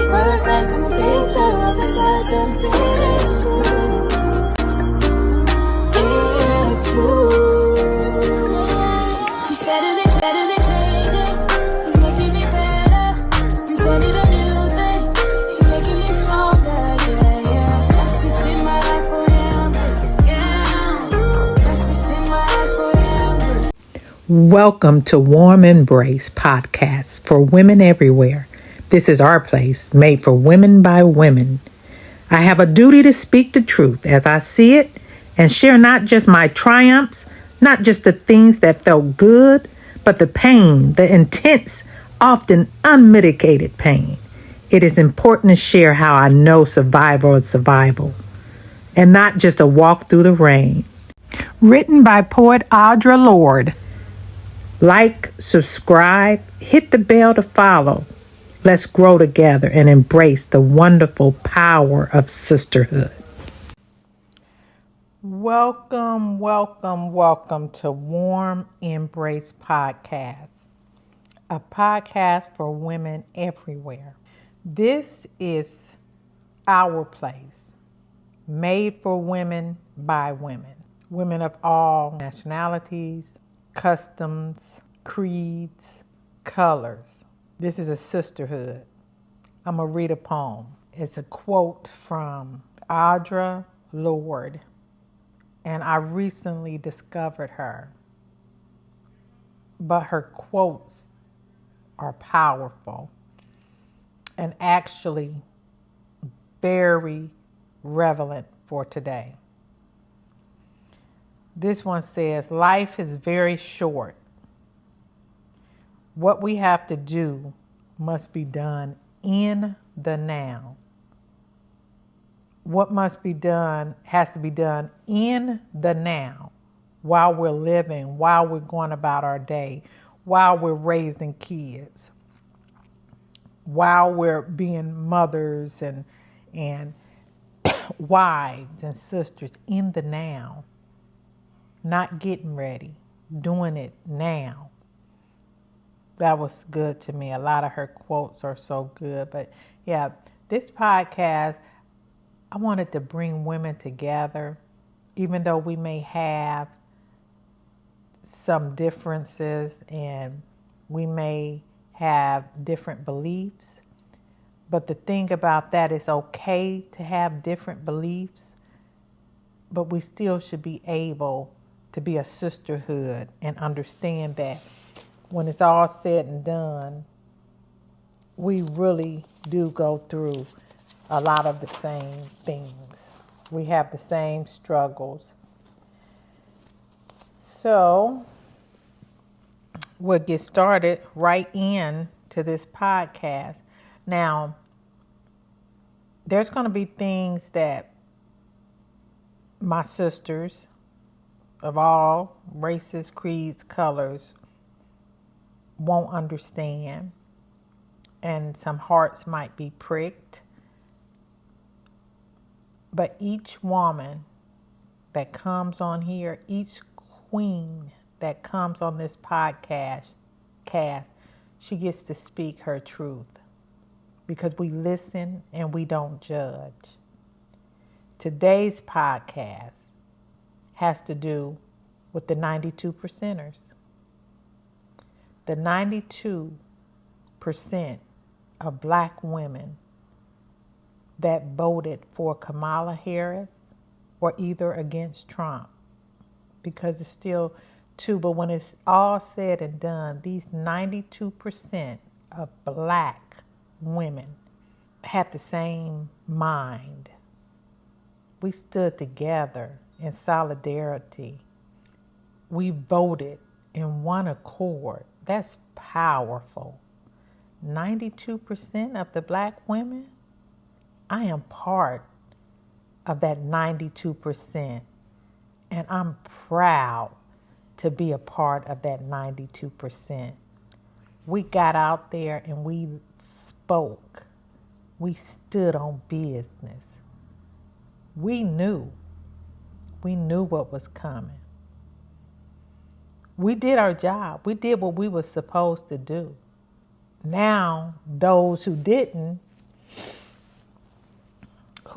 perfect. I'm a picture of the stars and it's true. I'm steadily changing. It's making me better. You told me the new thing. It's making me stronger. Yeah. Justice in my life for him. Yeah. Justice in my life for him. Welcome to Warm Embrace Podcast for women everywhere. This is our place, made for women by women. I have a duty to speak the truth as I see it and share not just my triumphs, not just the things that felt good, but the pain, the intense, often unmitigated pain. It is important to share how I know survival is survival and not just a walk through the rain. Written by poet Audre Lorde. Like, subscribe, hit the bell to follow. Let's grow together and embrace the wonderful power of sisterhood. Welcome to Warm Embrace Podcast, a podcast for women everywhere. This is our place, made for women by women, women of all nationalities, customs, creeds, colors. This is a sisterhood. I'm going to read a poem. It's a quote from Audre Lorde, and I recently discovered her. But her quotes are powerful and actually very relevant for today. This one says, life is very short. What we have to do must be done in the now. What must be done has to be done in the now, while we're living, while we're going about our day, while we're raising kids, while we're being mothers and wives and sisters in the now. Not getting ready, doing it now. That was good to me. A lot of her quotes are so good. But yeah, this podcast, I wanted to bring women together, even though we may have some differences and we may have different beliefs. But the thing about that is okay to have different beliefs, but we still should be able to be a sisterhood and understand that when it's all said and done, we really do go through a lot of the same things. We have the same struggles. So we'll get started right into this podcast. Now, there's going to be things that my sisters of all races, creeds, colors won't understand, and some hearts might be pricked. But each woman that comes on here, each queen that comes on this podcast, she gets to speak her truth, because we listen and we don't judge. Today's podcast has to do with the 92 percenters. The 92% of black women that voted for Kamala Harris or either against Trump, because it's still two. But when it's all said and done, these 92% of black women had the same mind. We stood together in solidarity. We voted in one accord. That's powerful. 92% of the black women, I am part of that 92%. And I'm proud to be a part of that 92%. We got out there and we spoke. We stood on business. We knew what was coming. We did our job. We did what we were supposed to do. Now, those who didn't,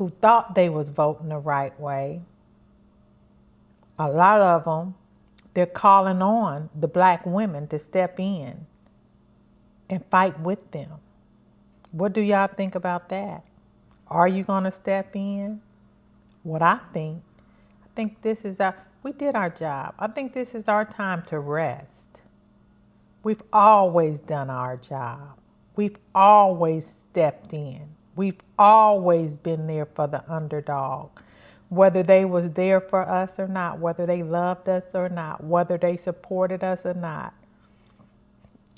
who thought they was voting the right way, a lot of them, they're calling on the black women to step in and fight with them. What do y'all think about that? Are you going to step in? What I think this is we did our job. I think this is our time to rest. We've always done our job. We've always stepped in. We've always been there for the underdog. Whether they was there for us or not, whether they loved us or not, whether they supported us or not,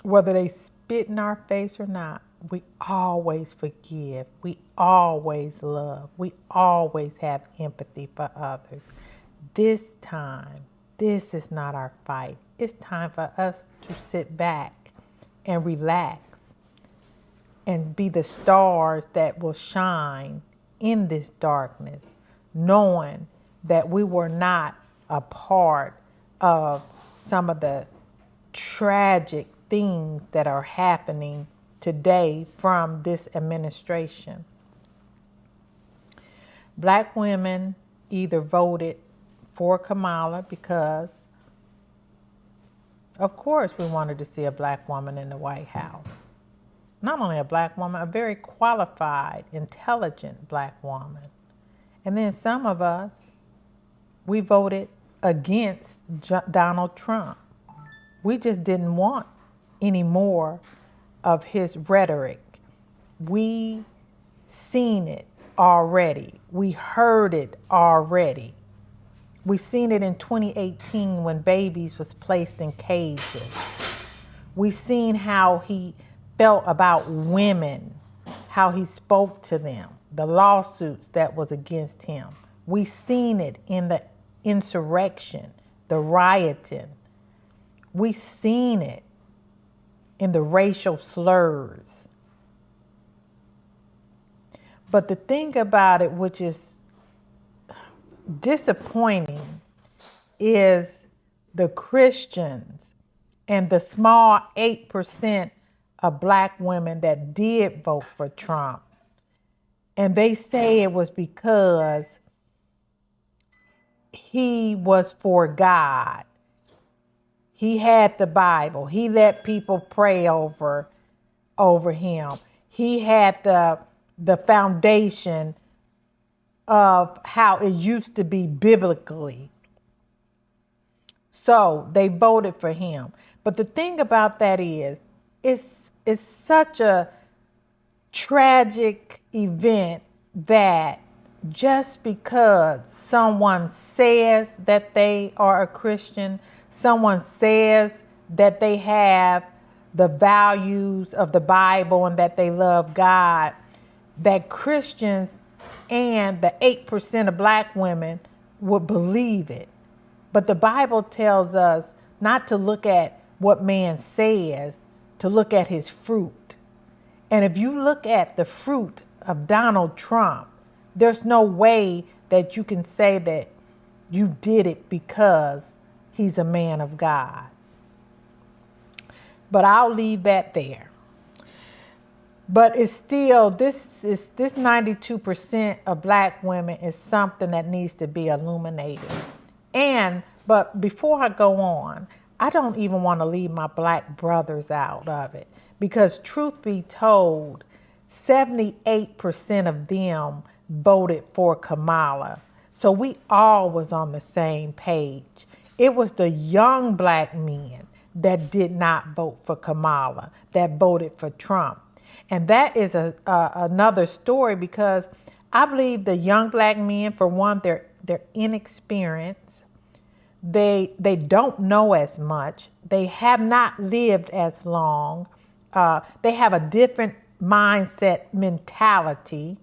whether they spit in our face or not, we always forgive. We always love. We always have empathy for others. This time, this is not our fight. It's time for us to sit back and relax and be the stars that will shine in this darkness, knowing that we were not a part of some of the tragic things that are happening today from this administration. Black women either voted for Kamala because, of course, we wanted to see a black woman in the White House. Not only a black woman, a very qualified, intelligent black woman. And then some of us, we voted against Donald Trump. We just didn't want any more of his rhetoric. We seen it already. We heard it already. We seen it in 2018 when babies was placed in cages. We seen how he felt about women, how he spoke to them, the lawsuits that was against him. We seen it in the insurrection, the rioting. We seen it in the racial slurs. But the thing about it, which is disappointing, is the Christians and the small 8% of black women that did vote for Trump. And they say it was because he was for God. He had the Bible. He let people pray over him. He had the foundation of how it used to be biblically. So they voted for him. But the thing about that is, it's such a tragic event that just because someone says that they are a Christian, someone says that they have the values of the Bible and that they love God, that Christians and the 8% of black women would believe it. But the Bible tells us not to look at what man says, to look at his fruit. And if you look at the fruit of Donald Trump, there's no way that you can say that you did it because he's a man of God. But I'll leave that there. But it's still, this 92% of black women is something that needs to be illuminated. But before I go on, I don't even want to leave my black brothers out of it. Because truth be told, 78% of them voted for Kamala. So we all was on the same page. It was the young black men that did not vote for Kamala, that voted for Trump. And that is another story, because I believe the young black men, for one, they're inexperienced. They don't know as much. They have not lived as long. They have a different mindset mentality.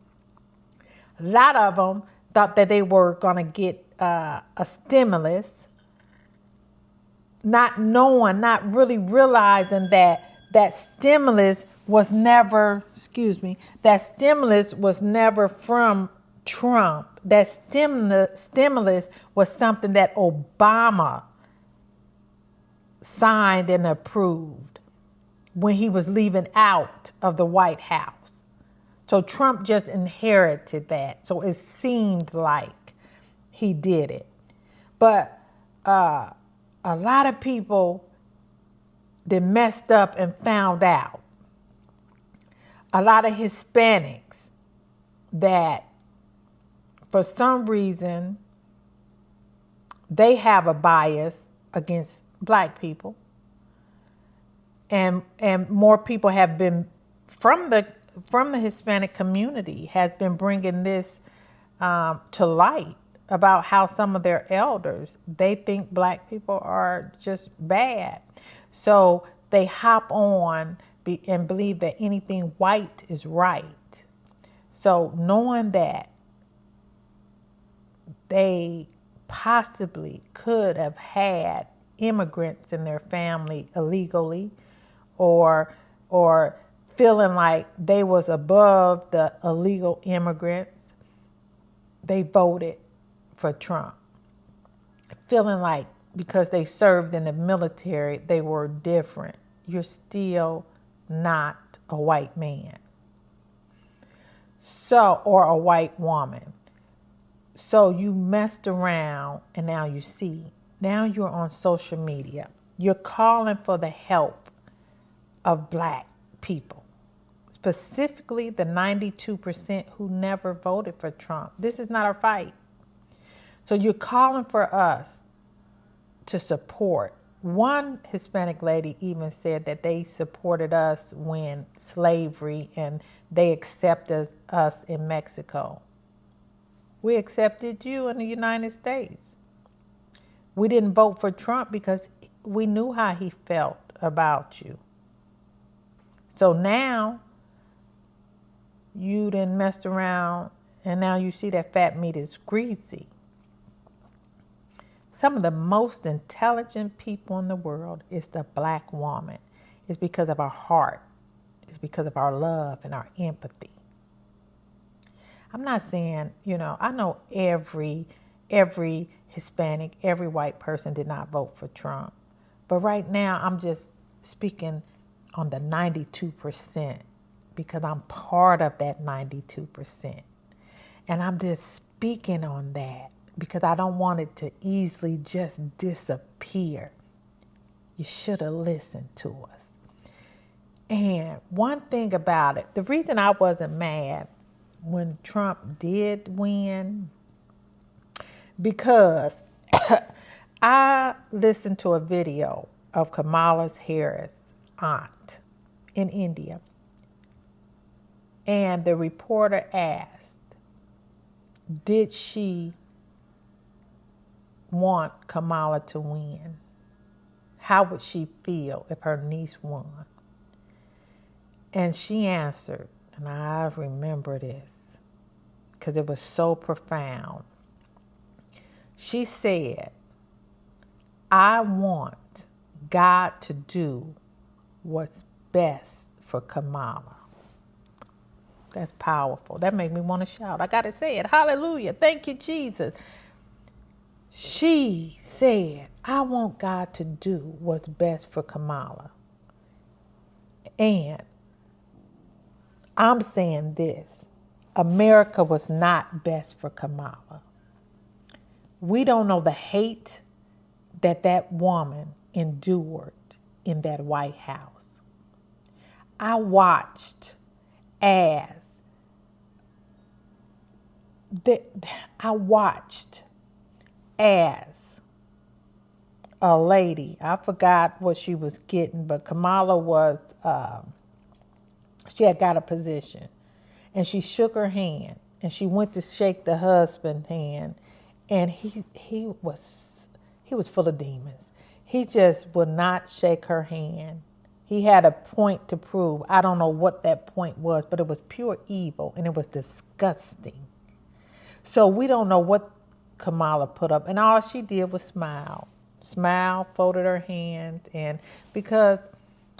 A lot of them thought that they were going to get a stimulus, not knowing, not really realizing that stimulus was never, that stimulus was never from Trump. That stimulus was something that Obama signed and approved when he was leaving out of the White House. So Trump just inherited that. So it seemed like he did it. But a lot of people that messed up and found out. A lot of Hispanics that for some reason they have a bias against black people. And more people have been from the Hispanic community has been bringing this to light about how some of their elders, they think black people are just bad. So they hop on and believe that anything white is right. So knowing that they possibly could have had immigrants in their family illegally, or feeling like they was above the illegal immigrants, they voted for Trump. Feeling like because they served in the military, they were different. You're still not a white man. So, or a white woman. So you messed around and now you see. Now you're on social media. You're calling for the help of black people. Specifically the 92% who never voted for Trump. This is not our fight. So you're calling for us to support. One Hispanic lady even said that they supported us when slavery and they accepted us in Mexico. We accepted you in the United States. We didn't vote for Trump because we knew how he felt about you. So now you done messed around and now you see that fat meat is greasy. Some of the most intelligent people in the world is the black woman. It's because of our heart. It's because of our love and our empathy. I'm not saying, I know every Hispanic, every white person did not vote for Trump. But right now, I'm just speaking on the 92% because I'm part of that 92%. And I'm just speaking on that because I don't want it to easily just disappear. You should have listened to us. And one thing about it, the reason I wasn't mad when Trump did win, because I listened to a video of Kamala Harris' aunt in India. And the reporter asked, did she want Kamala to win? How would she feel if her niece won? And she answered, and I remember this because it was so profound. She said, I want God to do what's best for Kamala. That's powerful. That made me want to shout. I got to say it. Hallelujah. Thank you, Jesus. She said, I want God to do what's best for Kamala. And I'm saying this. America was not best for Kamala. We don't know the hate that woman endured in that White House. I watched as a lady, I forgot what she was getting, but Kamala was, she had got a position. And she shook her hand, and she went to shake the husband's hand, and he was full of demons. He just would not shake her hand. He had a point to prove. I don't know what that point was, but it was pure evil, and it was disgusting. So we don't know what Kamala put up, and all she did was smile, folded her hands, and because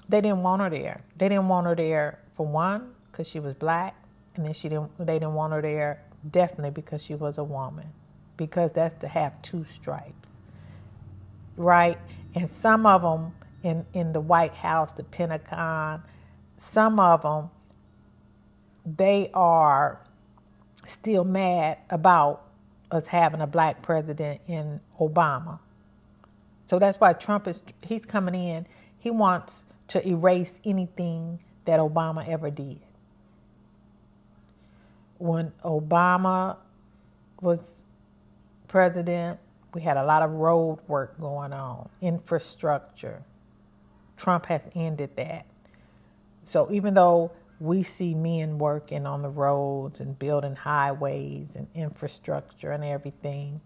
they didn't want her there. They didn't want her there, for one, because she was black, and then they didn't want her there definitely because she was a woman, because that's to have two stripes, right? And some of them in the White House, the Pentagon, some of them they are still mad about us having a black president in Obama. So that's why he's coming in. He wants to erase anything that Obama ever did. When Obama was president, we had a lot of road work going on, infrastructure. Trump has ended that. So even though we see men working on the roads and building highways and infrastructure and everything,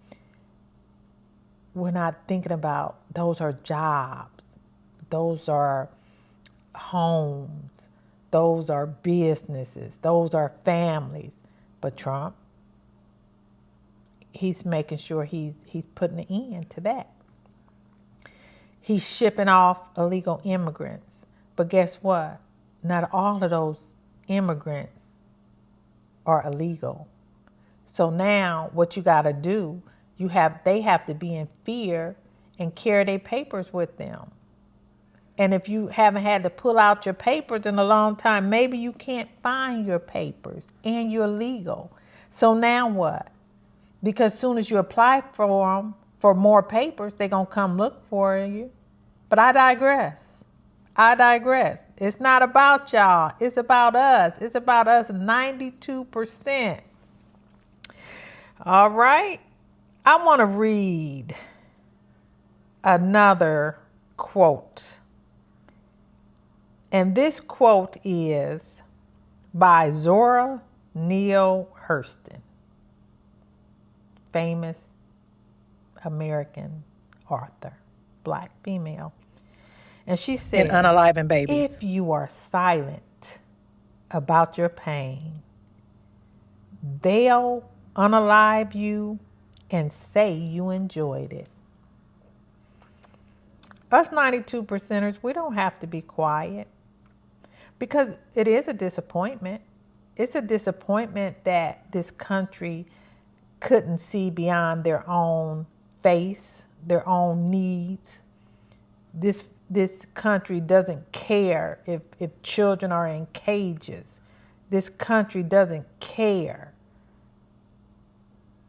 we're not thinking about those are jobs, those are homes, those are businesses, those are families. But Trump, he's making sure he's putting an end to that. He's shipping off illegal immigrants. But guess what? Not all of those immigrants are illegal. So now what you got to do, they have to be in fear and carry their papers with them. And if you haven't had to pull out your papers in a long time, maybe you can't find your papers and you're legal. So now what? Because as soon as you apply for them, for more papers, they're going to come look for you. But I digress. It's not about y'all. It's about us. It's about us 92%. All right. I want to read another quote. And this quote is by Zora Neale Hurston, famous American author, black female. And she said, in Unaliving Babies, if you are silent about your pain, they'll unalive you and say you enjoyed it. Us 92%ers, we don't have to be quiet because it is a disappointment. It's a disappointment that this country couldn't see beyond their own face, their own needs. This country doesn't care if children are in cages. This country doesn't care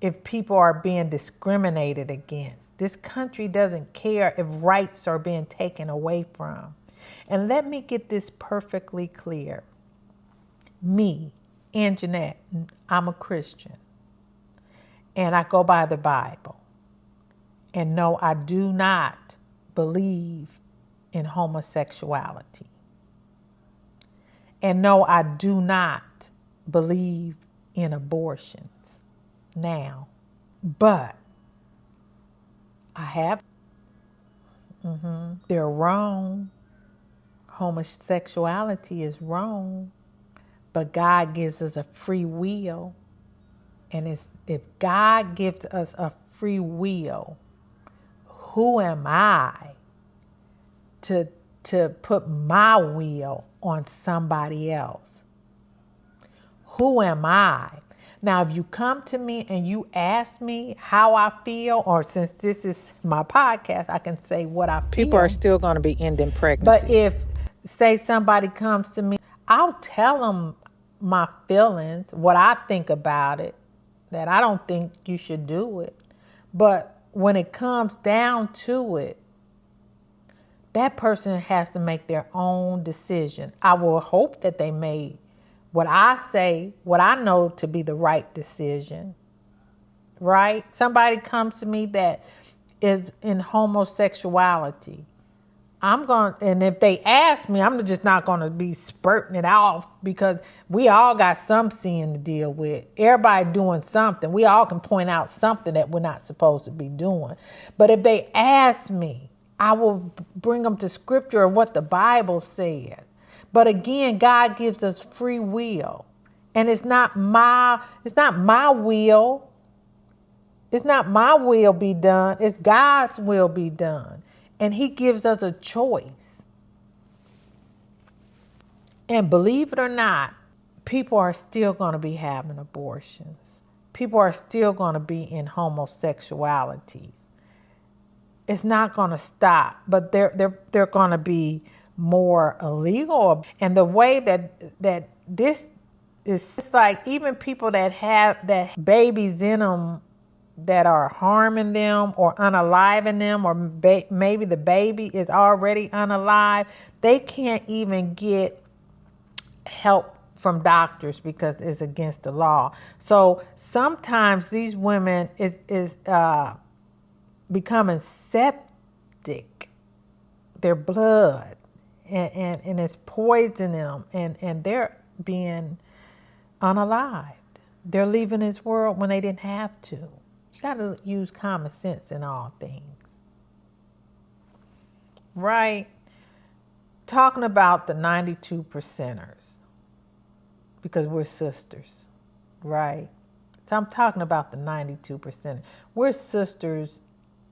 if people are being discriminated against. This country doesn't care if rights are being taken away from. And let me get this perfectly clear. Me, Anjanette, I'm a Christian. And I go by the Bible. And no, I do not believe in homosexuality. And no, I do not believe in abortions now. But I have. They're wrong. Homosexuality is wrong. But God gives us a free will. And if God gives us a free will, who am I to put my will on somebody else? Who am I? Now, if you come to me and you ask me how I feel, or since this is my podcast, I can say what I feel. people are still going to be ending pregnancies. But if, say, somebody comes to me, I'll tell them my feelings, what I think about it, that I don't think you should do it. But when it comes down to it, that person has to make their own decision. I will hope that they made what I say, what I know to be the right decision, right? Somebody comes to me that is in homosexuality. And if they ask me, I'm just not going to be spurting it off because we all got some sin to deal with. Everybody doing something. We all can point out something that we're not supposed to be doing. But if they ask me, I will bring them to scripture or what the Bible says. But again, God gives us free will. And it's not my will. It's not my will be done. It's God's will be done. And he gives us a choice. And believe it or not, people are still going to be having abortions. People are still going to be in homosexualities. It's not going to stop, but they're going to be more illegal. And the way that this it's like even people that have that babies in them that are harming them or unaliving them, or maybe the baby is already unalive, they can't even get help from doctors because it's against the law. So sometimes these women is becoming septic, their blood, and it's poisoning them, and they're being unalived. They're leaving this world when they didn't have to. You got to use common sense in all things. Right? Talking about the 92 percenters, because we're sisters, right? So I'm talking about the 92%. We're sisters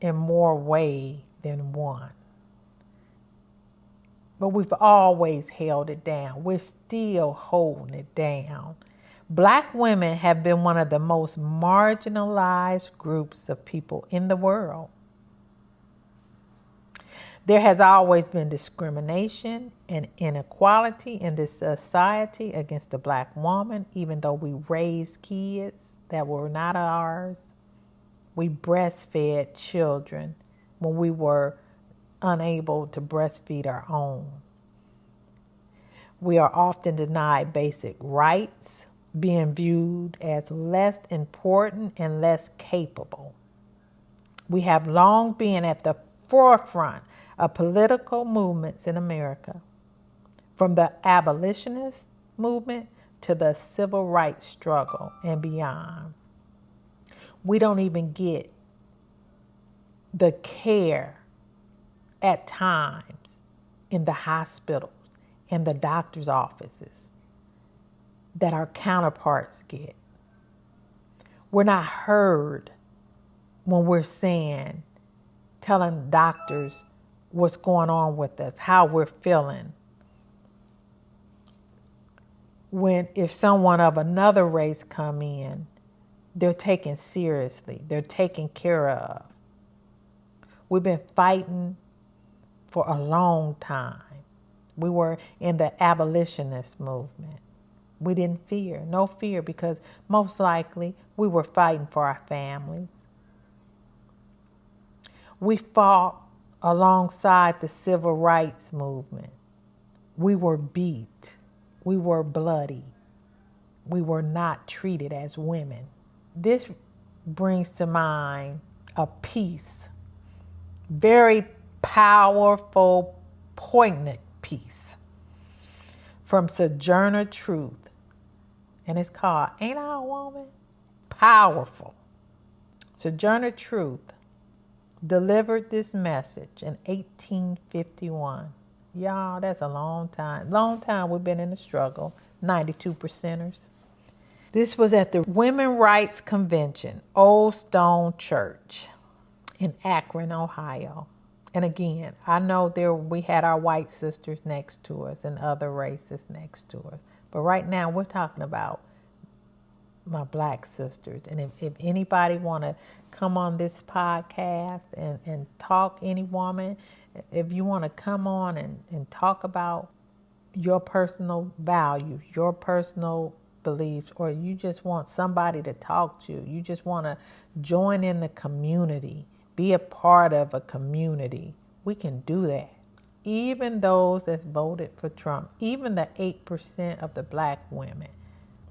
in more ways than one. But we've always held it down. We're still holding it down. Black women have been one of the most marginalized groups of people in the world. There has always been discrimination and inequality in this society against the black woman, even though we raised kids that were not ours. We breastfed children when we were unable to breastfeed our own. We are often denied basic rights, being viewed as less important and less capable. We have long been at the forefront of political movements in America, from the abolitionist movement to the civil rights struggle and beyond. We don't even get the care at times in the hospitals and the doctor's offices that our counterparts get. We're not heard when we're telling doctors what's going on with us, how we're feeling. If someone of another race come in, they're taken seriously. They're taken care of. We've been fighting for a long time. We were in the abolitionist movement. We didn't fear, no fear, because most likely we were fighting for our families. We fought alongside the civil rights movement. We were beat. We were bloody. We were not treated as women. This brings to mind a piece, very powerful, poignant piece from Sojourner Truth. And it's called Ain't I a Woman? Powerful. Sojourner Truth delivered this message in 1851. Y'all, that's a long time. Long time we've been in the struggle. 92 percenters. This was at the Women's Rights Convention, Old Stone Church in Akron, Ohio. And again, I know we had our white sisters next to us and other races next to us. But right now we're talking about my black sisters. And if anybody want to come on this podcast and talk, any woman, if you want to come on and talk about your personal values, your personal beliefs, or you just want somebody to talk to, you just want to join in the community, be a part of a community, we can do that. Even those that voted for Trump, even the 8% of the black women,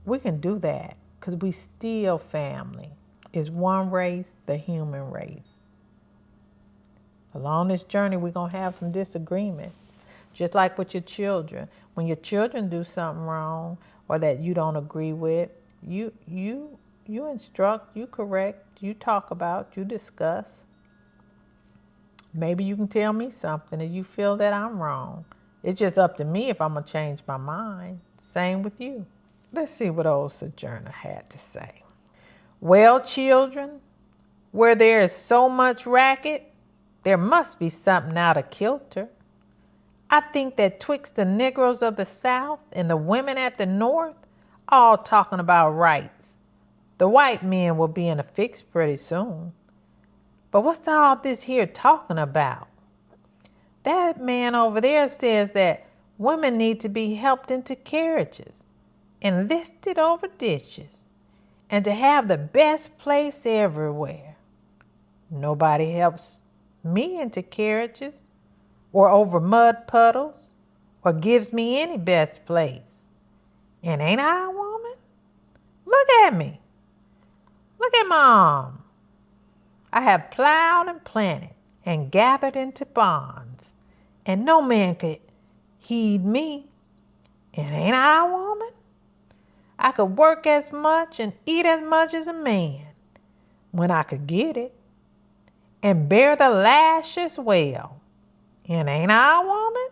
we can do that because we still family. It's one race, the human race. Along this journey, we're going to have some disagreements. Just like with your children. When your children do something wrong or that you don't agree with, you instruct, you correct, you talk about, you discuss. Maybe you can tell me something if you feel that I'm wrong. It's just up to me if I'm going to change my mind. Same with you. Let's see what old Sojourner had to say. Well, children, where there is so much racket, there must be something out of kilter. I think that twixt the Negroes of the South and the women at the North, all talking about rights, the white men will be in a fix pretty soon. But what's all this here talking about? That man over there says that women need to be helped into carriages. and lifted over ditches, and to have the best place everywhere. Nobody helps me into carriages or over mud puddles or gives me any best place. And ain't I a woman? Look at me. Look at my arm. I have plowed and planted and gathered into bonds, and no man could heed me. And ain't I a woman? I could work as much and eat as much as a man when I could get it, and bear the lashes well. And ain't I a woman?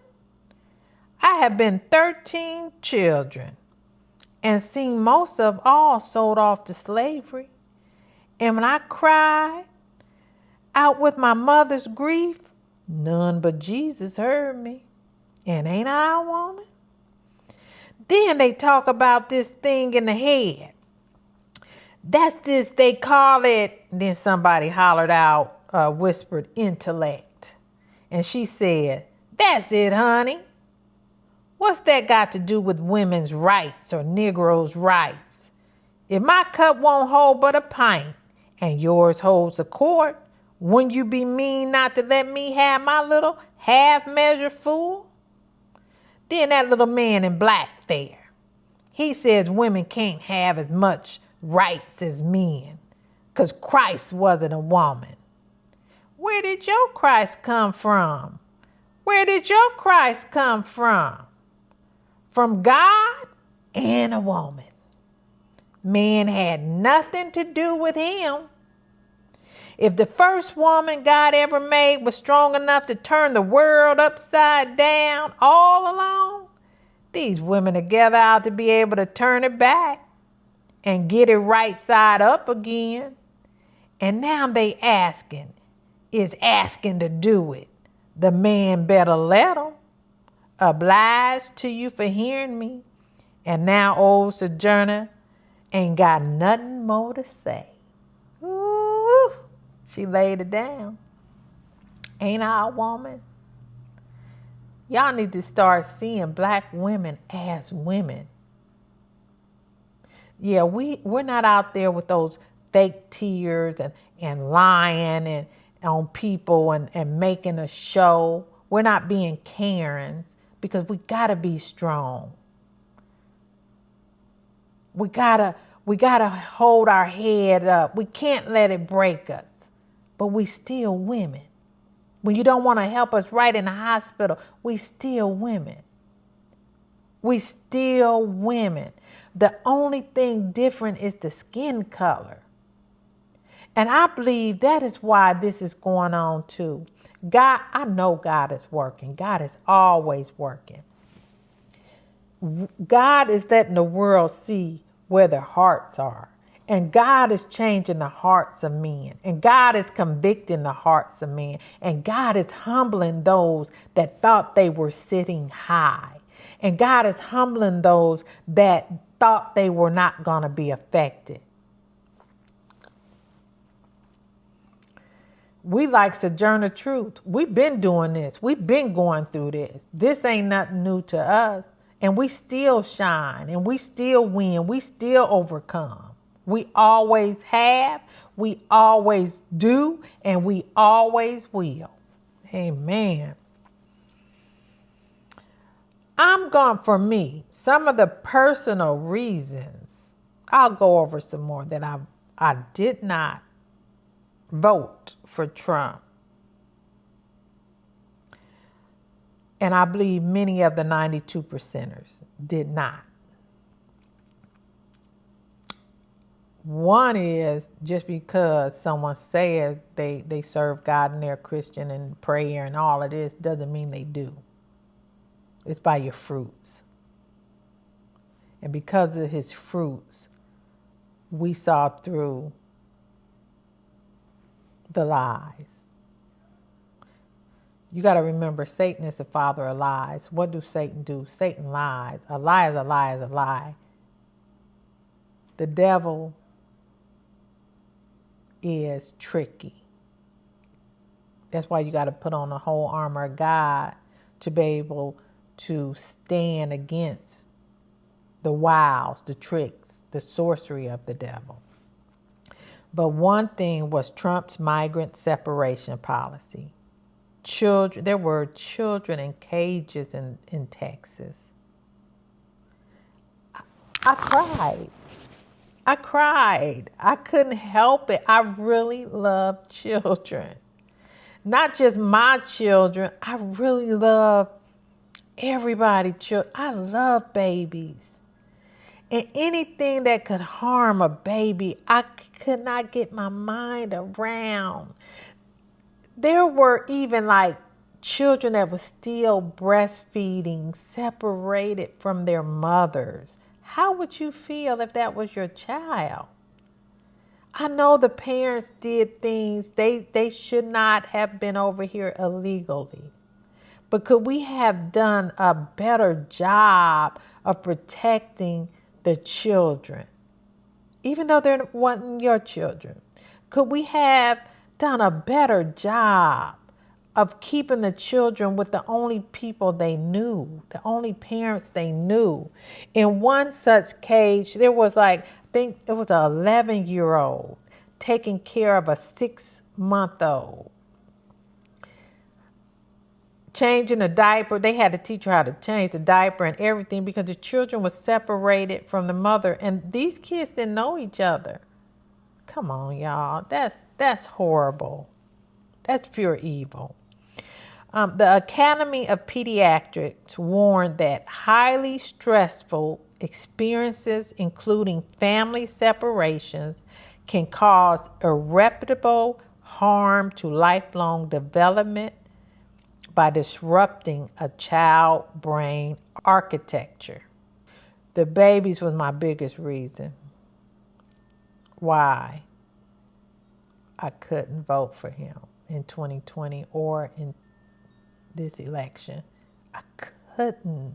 I have been 13 children and seen most of all sold off to slavery. And when I cried out with my mother's grief, none but Jesus heard me. And ain't I a woman? Then they talk about this thing in the head. That's this, they call it, then somebody hollered out, whispered, intellect. And she said, that's it, honey. What's that got to do with women's rights or Negroes' rights? If my cup won't hold but a pint and yours holds a quart, wouldn't you be mean not to let me have my little half measure full? Then that little man in black there, he says women can't have as much rights as men because Christ wasn't a woman. Where did your Christ come from? Where did your Christ come from? From God and a woman. Man had nothing to do with him. If the first woman God ever made was strong enough to turn the world upside down all alone, these women together ought to be able to turn it back and get it right side up again. And now they asking to do it. The man better let 'em. Obliged to you for hearing me. And now old Sojourner ain't got nothing more to say. Ooh, she laid it down. Ain't I a woman? Y'all need to start seeing black women as women. Yeah, we're not out there with those fake tears and lying and on people and making a show. We're not being Karens because we gotta be strong. We gotta hold our head up. We can't let it break us. But we still women. When you don't want to help us right in the hospital, we still women. We still women. The only thing different is the skin color. And I believe that is why this is going on too. God, I know God is working. God is always working. God is letting the world see where their hearts are. And God is changing the hearts of men. And God is convicting the hearts of men. And God is humbling those that thought they were sitting high. And God is humbling those that thought they were not going to be affected. We like Sojourner Truth. We've been doing this. We've been going through this. This ain't nothing new to us. And we still shine. And we still win. We still overcome. We always have. We always do. And we always will. Amen. I'm going for me. Some of the personal reasons. I'll go over some more that I did not vote for Trump. And I believe many of the 92%ers did not. One is just because someone says they serve God and they're Christian and prayer and all of this doesn't mean they do. It's by your fruits. And because of his fruits, we saw through the lies. You got to remember, Satan is the father of lies. What does Satan do? Satan lies. A lie is a lie is a lie. The devil is tricky. That's why you got to put on the whole armor of God to be able to stand against the wiles, the tricks, the sorcery of the devil. But one thing was Trump's migrant separation policy. There were children in cages in Texas. I cried. I couldn't help it. I really love children. Not just my children. I really love everybody's children. I love babies. And anything that could harm a baby, I could not get my mind around. There were even like children that were still breastfeeding, separated from their mothers. How would you feel if that was your child? I know the parents did things, they should not have been over here illegally. But could we have done a better job of protecting the children, even though they weren't your children? Could we have done a better job of keeping the children with the only people they knew, the only parents they knew? In one such cage, there was I think it was an 11-year-old taking care of a 6-month-old. Changing the diaper, they had to teach her how to change the diaper and everything because the children were separated from the mother, and these kids didn't know each other. Come on, y'all, that's horrible. That's pure evil. The Academy of Pediatrics warned that highly stressful experiences, including family separations, can cause irreparable harm to lifelong development by disrupting a child brain architecture. The babies was my biggest reason why I couldn't vote for him in 2020 or in this election. I couldn't.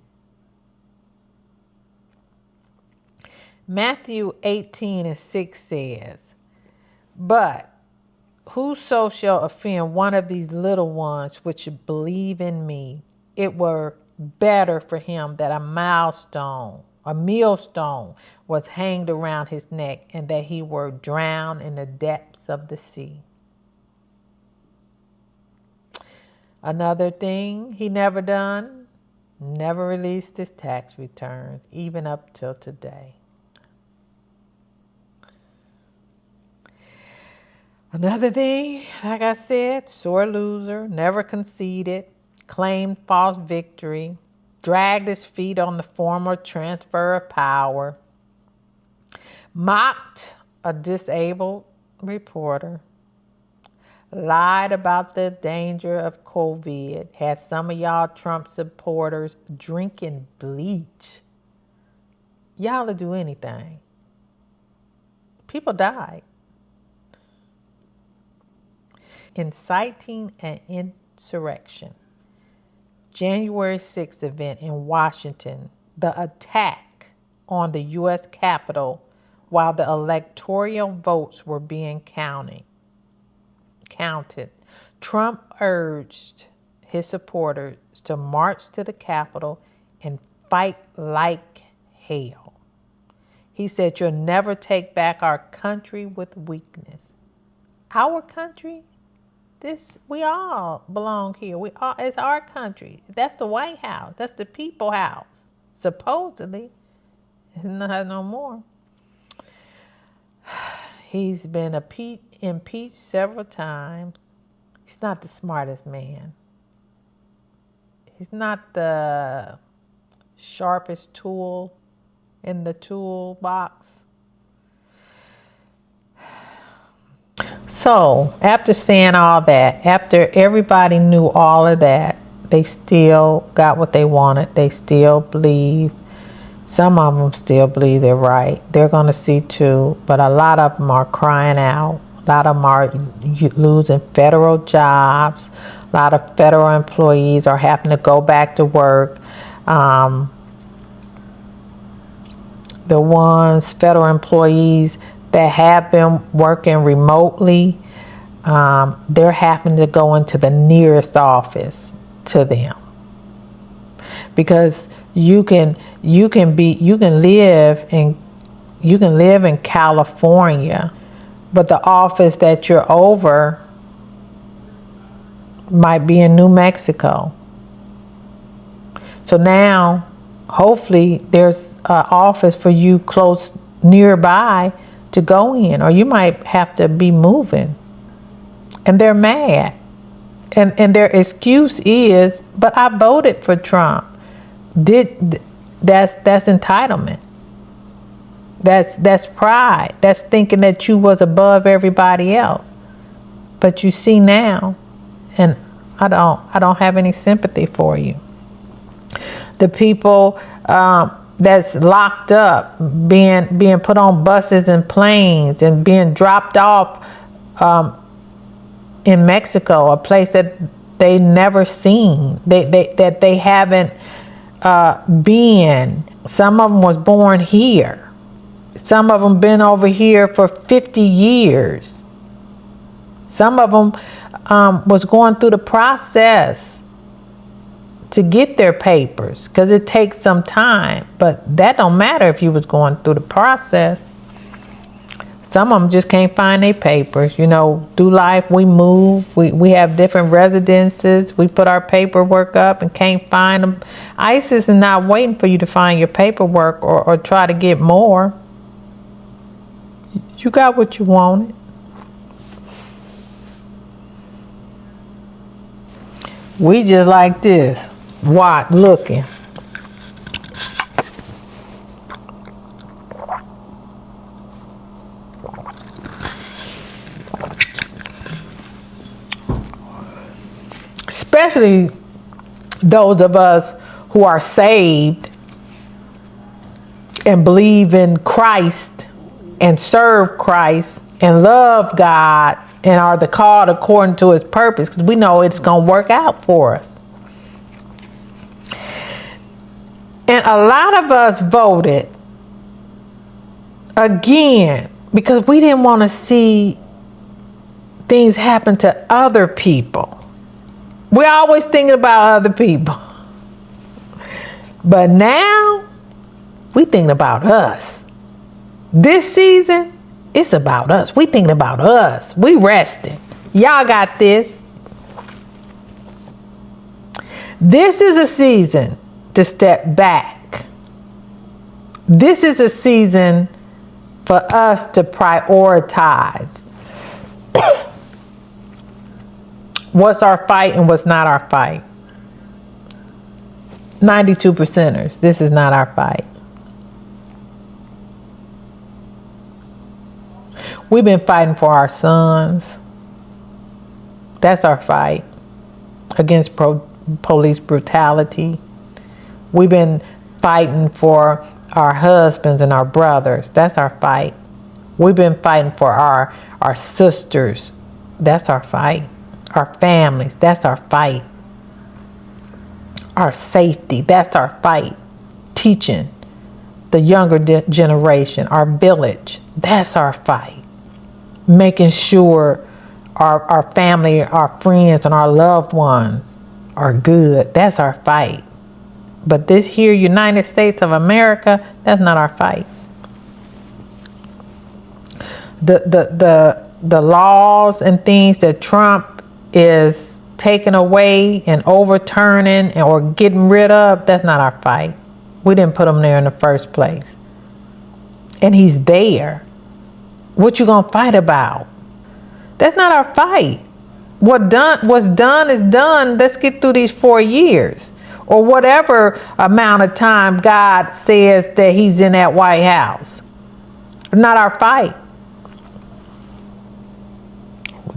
Matthew 18:6 says, "But whoso shall offend one of these little ones which believe in me, it were better for him that a millstone was hanged around his neck, and that he were drowned in the depths of the sea." Another thing he never done, never released his tax returns, even up till today. Another thing, like I said, sore loser, never conceded, claimed false victory, dragged his feet on the former transfer of power, mocked a disabled reporter, lied about the danger of COVID, had some of y'all Trump supporters drinking bleach. Y'all will do anything. People died. Inciting an insurrection. January 6th event in Washington, the attack on the U.S. Capitol while the electoral votes were being counted. Trump urged his supporters to march to the Capitol and fight like hell. He said, "You'll never take back our country with weakness." Our country? We all belong here. It's our country. That's the White House. That's the People House. Supposedly. It's not no more. He's been impeached several times. He's not the smartest man. He's not the sharpest tool in the toolbox. So, after saying all that, after everybody knew all of that, they still got what they wanted. They still believe. Some of them still believe they're right. They're going to see too, but a lot of them are crying out. A lot of them are losing federal jobs. A lot of federal employees are having to go back to work. The federal employees that have been working remotely, they're having to go into the nearest office to them because You can live in California, but the office that you're over might be in New Mexico. So now, hopefully, there's an office for you close nearby to go in, or you might have to be moving. And they're mad. And their excuse is, but I voted for Trump. That's entitlement. That's pride. That's thinking that you was above everybody else. But you see now, and I don't have any sympathy for you. The people that's locked up, being put on buses and planes and being dropped off in Mexico, a place that they never seen, that they haven't been. Some of them was born here. Some of them been over here for 50 years. Some of them was going through the process to get their papers, because it takes some time. But that don't matter if you was going through the process. Some of them just can't find their papers. You know, through life we move. We have different residences. We put our paperwork up and can't find them. ICE is not waiting for you to find your paperwork or try to get more. You got what you wanted. We just like this. What? Looking. Especially those of us who are saved and believe in Christ and serve Christ and love God and are the called according to his purpose, because we know it's going to work out for us. And a lot of us voted again because we didn't want to see things happen to other people. We're always thinking about other people. But now, we thinking about us. This season, it's about us. We thinking about us. We resting. Y'all got this. This is a season to step back. This is a season for us to prioritize what's our fight and what's not our fight. 92%ers, this is not our fight. We've been fighting for our sons. That's our fight against police brutality. We've been fighting for our husbands and our brothers. That's our fight. We've been fighting for our sisters. That's our fight. Our families, that's our fight. Our safety, that's our fight. Teaching the younger generation, our village, that's our fight. Making sure our family, our friends, and our loved ones are good, that's our fight. But this here, United States of America, that's not our fight. The laws and things that Trump is taking away and overturning or getting rid of, that's not our fight. We didn't put him there in the first place. And he's there. What you gonna fight about? That's not our fight. What's done is done. Let's get through these 4 years. Or whatever amount of time God says that he's in that White House. Not our fight.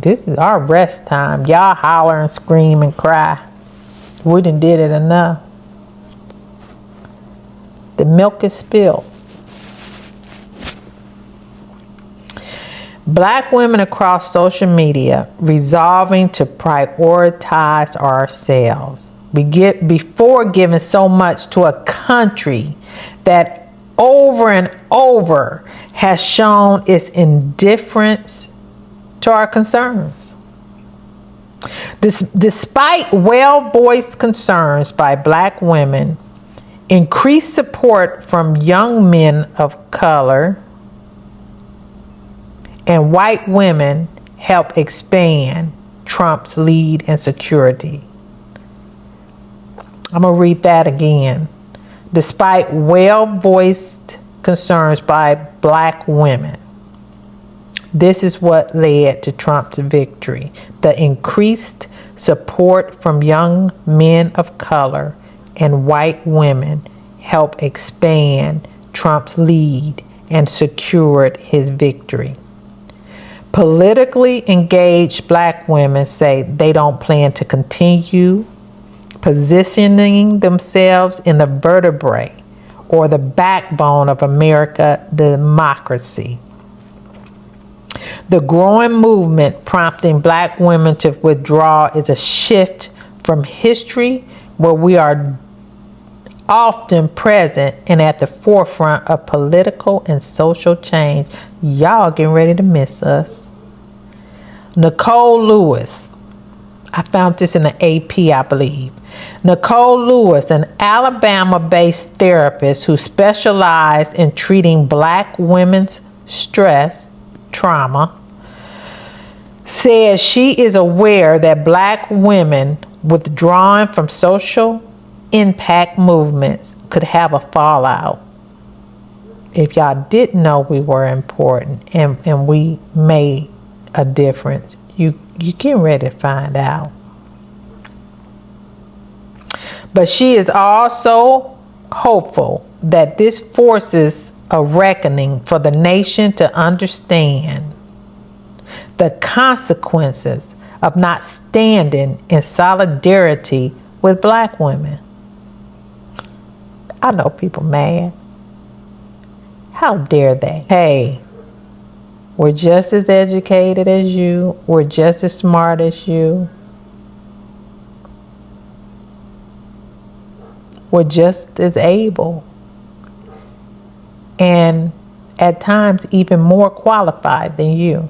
This is our rest time. Y'all holler and scream and cry. We done did it enough. The milk is spilled. Black women across social media resolving to prioritize ourselves. Before giving so much to a country that over and over has shown its indifference to our concerns. Despite well-voiced concerns by black women Increased support from young men of color and white women help expand Trump's lead in security. I'm going to read that again. Despite well-voiced concerns by black women, this is what led to Trump's victory. The increased support from young men of color and white women helped expand Trump's lead and secured his victory. Politically engaged black women say they don't plan to continue positioning themselves in the vertebrae or the backbone of American democracy. The growing movement prompting black women to withdraw is a shift from history where we are often present and at the forefront of political and social change. Y'all getting ready to miss us. Nicole Lewis. I found this in the AP, I believe. Nicole Lewis, an Alabama-based therapist who specialized in treating black women's stress, trauma, says she is aware that black women withdrawing from social impact movements could have a fallout. If y'all didn't know we were important and we made a difference, you get ready to find out. But she is also hopeful that this forces a reckoning for the nation to understand the consequences of not standing in solidarity with black women. I know people mad. How dare they? Hey, we're just as educated as you. We're just as smart as you. We're just as able. And at times even more qualified than you.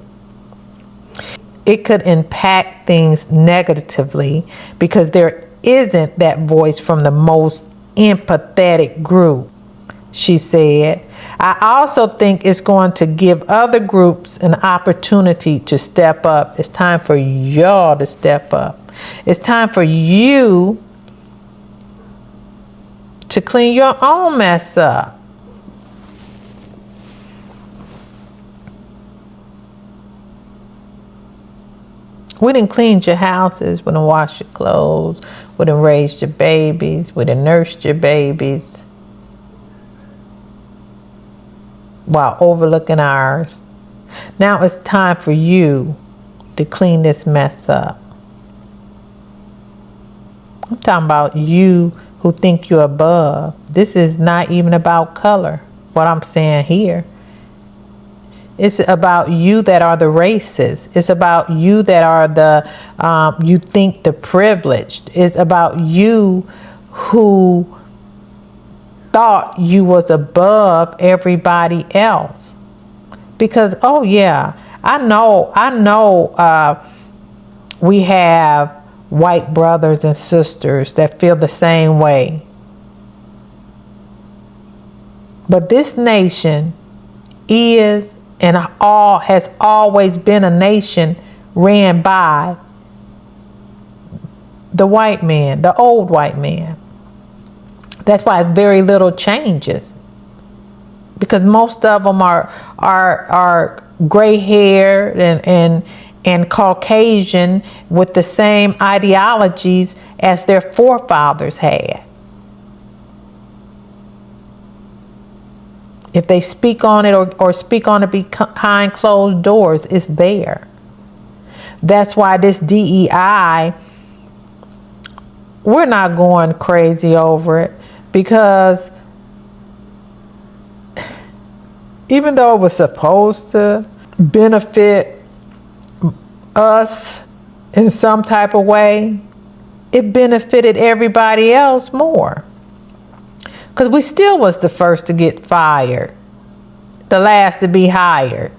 It could impact things negatively because there isn't that voice from the most empathetic group, she said. I also think it's going to give other groups an opportunity to step up. It's time for y'all to step up. It's time for you to clean your own mess up. We done cleaned your houses, we done washed your clothes, we done raised your babies, we done nursed your babies while overlooking ours. Now it's time for you to clean this mess up. I'm talking about you who think you're above. This is not even about color, what I'm saying here. It's about you that are the racist. It's about you that are the, you think the privileged. It's about you who thought you was above everybody else. Because, oh yeah, I know we have white brothers and sisters that feel the same way. But this nation is and has always been a nation ran by the white man, the old white man. That's why very little changes, because most of them are gray haired and Caucasian with the same ideologies as their forefathers had. If they speak on it or speak on it behind closed doors, it's there. That's why this DEI, we're not going crazy over it, because even though it was supposed to benefit us in some type of way, it benefited everybody else more. Because we still was the first to get fired, the last to be hired.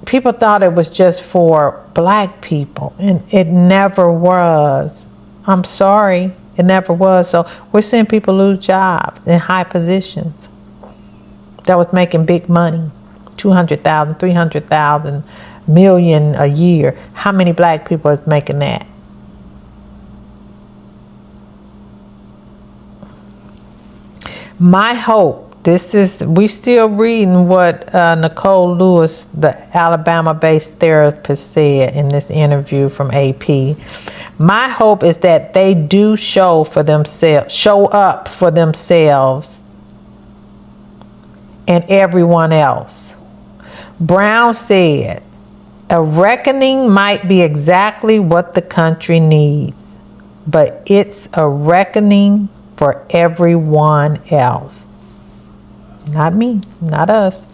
People thought it was just for black people, and it never was. I'm sorry, It never was. So we're seeing people lose jobs in high positions that was making big money, 200,000, 300,000, million a year. How many black people is making that? My hope, we still reading what Nicole Lewis, the Alabama-based therapist, said in this interview from AP. My hope is that they do show up for themselves and everyone else. Brown said, a reckoning might be exactly what the country needs, but it's a reckoning for everyone else. Not me, not us.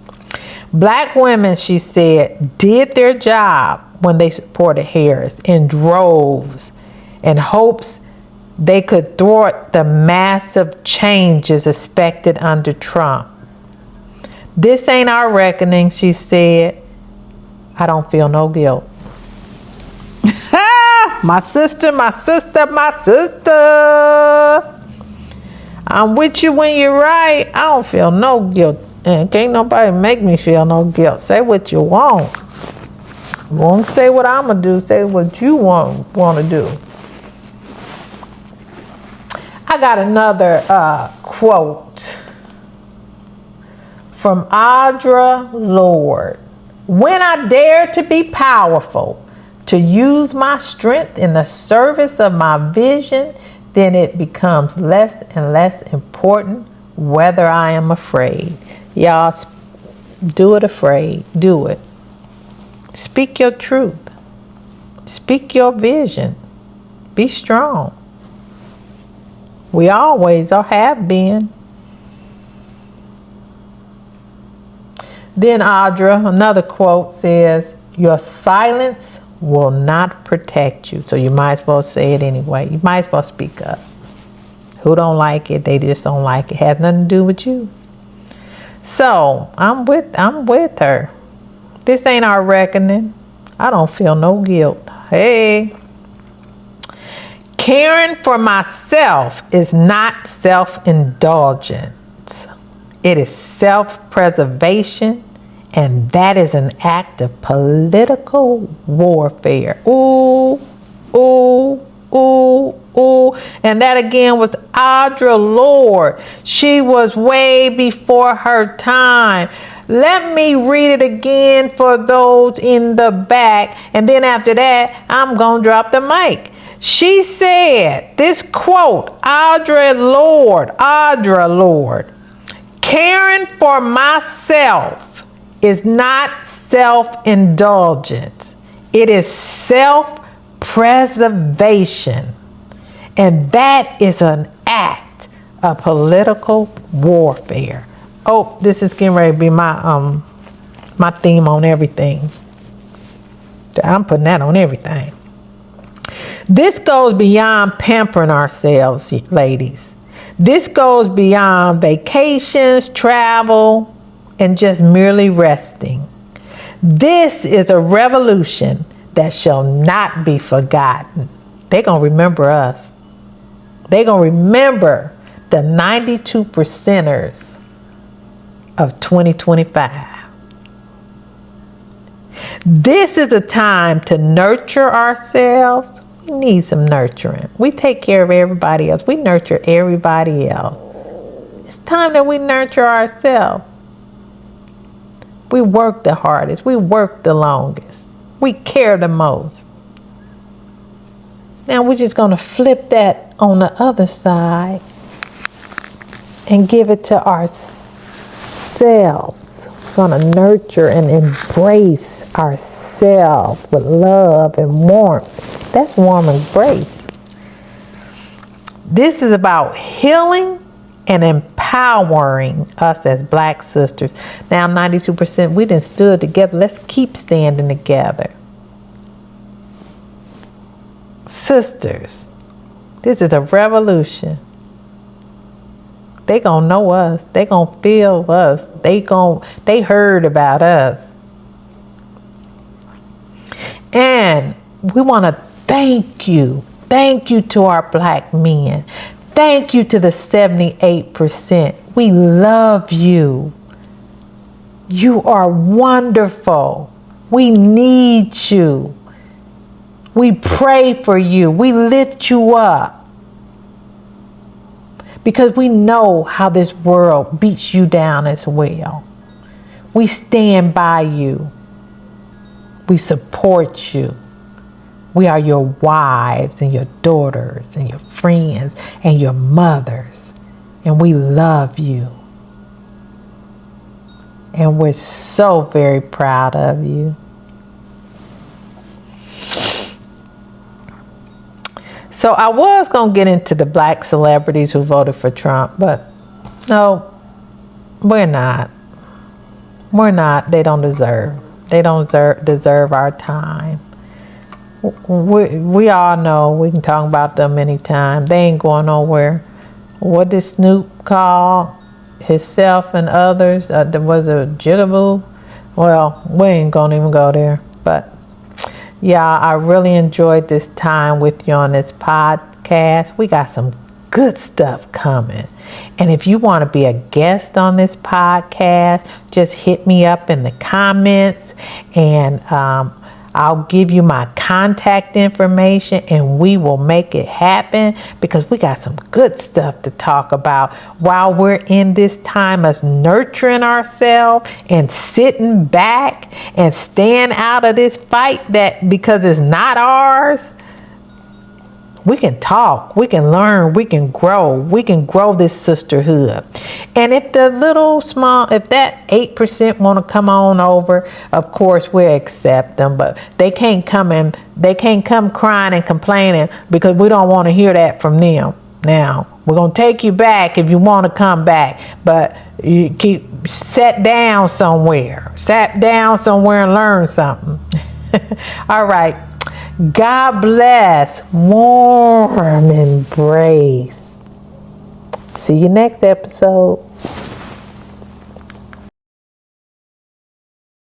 Black women, she said, did their job when they supported Harris in droves in hopes they could thwart the massive changes expected under Trump. This ain't our reckoning, she said. I don't feel no guilt. My sister, my sister, my sister. I'm with you when you're right. I don't feel no guilt. And can't nobody make me feel no guilt. Say what you want. Won't say what I'm going to do. Say what you want to do. I got another quote from Audre Lorde. When I dare to be powerful, to use my strength in the service of my vision, then it becomes less and less important whether I am afraid. Y'all, do it afraid. Do it. Speak your truth. Speak your vision. Be strong. We always or have been. Then Audre, another quote says, your silence will not protect you. So you might as well say it anyway. You might as well speak up. Who don't like it, they just don't like it. Has nothing to do with you. So I'm with her. This ain't our reckoning. I don't feel no guilt. Hey. Caring for myself is not self-indulgence. It is self-preservation, and that is an act of political warfare. Ooh, ooh, ooh, ooh. And that again was Audre Lorde. She was way before her time. Let me read it again for those in the back, and then after that, I'm going to drop the mic. She said, this quote, Audre Lorde, caring for myself is not self-indulgence. It is self-preservation. And that is an act of political warfare. Oh, this is getting ready to be my theme on everything. I'm putting that on everything. This goes beyond pampering ourselves, ladies. This goes beyond vacations, travel, and just merely resting. This is a revolution that shall not be forgotten. They're going to remember us. They're going to remember the 92%ers of 2025. This is a time to nurture ourselves. We need some nurturing. We take care of everybody else. We nurture everybody else. It's time that we nurture ourselves. We work the hardest. We work the longest. We care the most. Now we're just going to flip that on the other side and give it to ourselves. We're going to nurture and embrace ourselves with love and warmth. That's warm embrace. This is about healing and empowering us as black sisters. Now 92%, we done stood together. Let's keep standing together. Sisters, this is a revolution. They gonna know us. They gonna feel us. They heard about us. And we want to thank you Thank you to our black men. Thank you to the 78%. We love you. You are wonderful. We need you. We pray for you. We lift you up. Because we know how this world beats you down as well. We stand by you. We support you. We are your wives and your daughters and your friends and your mothers. And we love you. And we're so very proud of you. So I was going to get into the black celebrities who voted for Trump, but no, we're not. We're not. They don't deserve. They don't deserve our time. We all know, we can talk about them anytime. They ain't going nowhere. What did Snoop call himself and others? Was it Jigaboo? Well, we ain't gonna even go there. But yeah, I really enjoyed this time with you on this podcast. We got some good stuff coming. And if you want to be a guest on this podcast, just hit me up in the comments, and I'll give you my contact information and we will make it happen, because we got some good stuff to talk about while we're in this time of nurturing ourselves and sitting back and staying out of this fight that because it's not ours. We can talk, we can learn, we can grow this sisterhood. And if if that 8% want to come on over, of course we'll accept them, but they can't come crying and complaining, because we don't want to hear that from them. Now, we're going to take you back if you want to come back, but you keep sat down somewhere and learn something. All right. God bless. Warm embrace. See you next episode.